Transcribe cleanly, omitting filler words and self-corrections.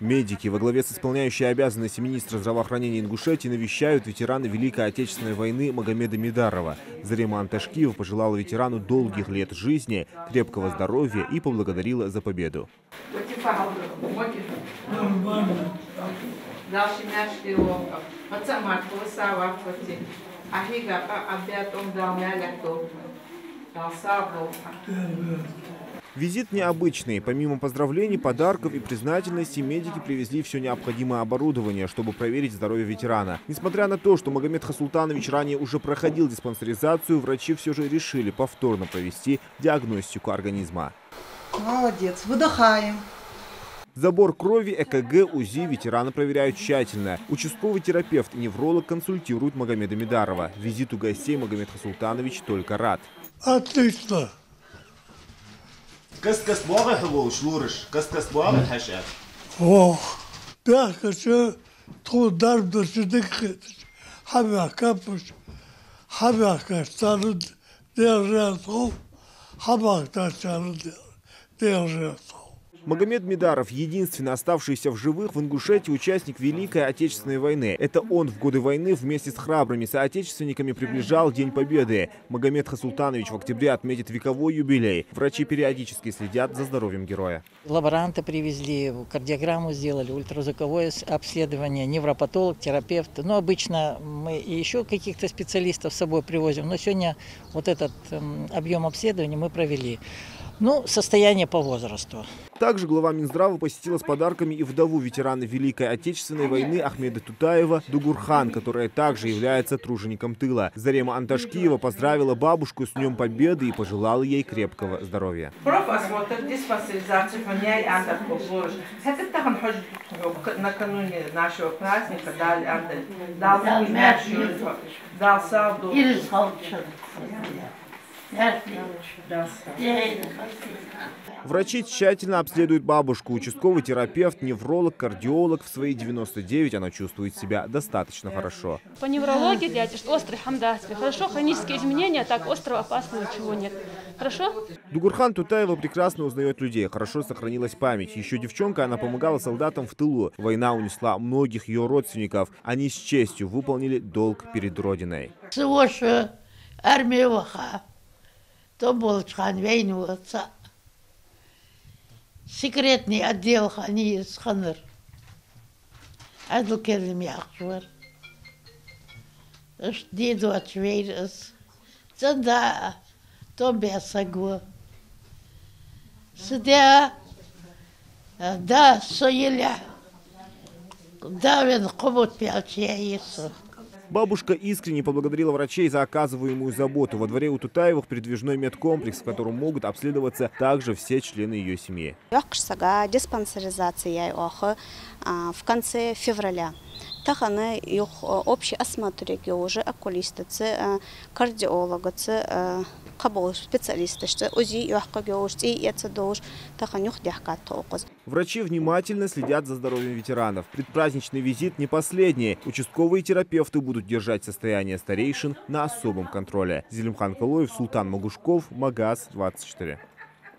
Медики во главе с исполняющей обязанности министра здравоохранения Ингушетии навещают ветерана Великой Отечественной войны Магомеда Мидарова. Зарема Анташкиева пожелала ветерану долгих лет жизни, крепкого здоровья и поблагодарила за победу. Визит необычный. Помимо поздравлений, подарков и признательности, медики привезли все необходимое оборудование, чтобы проверить здоровье ветерана. Несмотря на то, что Магомед Хасултанович ранее уже проходил диспансеризацию, врачи все же решили повторно провести диагностику организма. Молодец. Выдыхаем. Забор крови, ЭКГ, УЗИ ветерана проверяют тщательно. Участковый терапевт и невролог консультируют Магомеда Мидарова. Визиту гостей Магомед Хасултанович только рад. Отлично. Ох, пятка, трудар до сидык, хабякапыш, хабяка старый держатов, хабакта старый держатов. Магомед Мидаров – единственный оставшийся в живых в Ингушетии участник Великой Отечественной войны. Это он в годы войны вместе с храбрыми соотечественниками приближал День Победы. Магомед Хасултанович в октябре отметит вековой юбилей. Врачи периодически следят за здоровьем героя. Лаборанта привезли, кардиограмму сделали, ультразвуковое обследование, невропатолог, терапевт. Но обычно мы и еще каких-то специалистов с собой привозим. Но сегодня вот этот объем обследования мы провели. Ну, состояние по возрасту. Также глава Минздрава посетила с подарками и вдову ветерана Великой Отечественной войны Ахмеда Тутаева Дугурхан, которая также является тружеником тыла. Зарема Анташкиева поздравила бабушку с Днем Победы и пожелала ей крепкого здоровья. Накануне нашего праздника дал салду. Врачи тщательно обследуют бабушку. Участковый терапевт, невролог, кардиолог. В свои 99 она чувствует себя достаточно хорошо. По неврологии диагноз острый хамдатви. Хорошо, хронические изменения, так острого опасного ничего нет. Хорошо? Дугурхан Тутаева прекрасно узнает людей. Хорошо сохранилась память. Еще девчонка, она помогала солдатам в тылу. Война унесла многих ее родственников. Они с честью выполнили долг перед Родиной. Секретный отдел они из Ханыр. Адвокатом яхшвар. Деду отшвейрес. Занда том бесагу. Сидя да соеля. Давен комут пялчеесу. Бабушка искренне поблагодарила врачей за оказываемую заботу. Во дворе у Тутаевых передвижной медкомплекс, в котором могут обследоваться также все члены ее семьи. Диспансеризация в конце февраля. Таханы общий осмотр уже окулиста, кардиолога, специалисты, Врачи внимательно следят за здоровьем ветеранов. Предпраздничный визит не последний. Участковые терапевты будут держать состояние старейшин на особом контроле. Зелимхан Калоев, Султан Магушков, Магаз 24.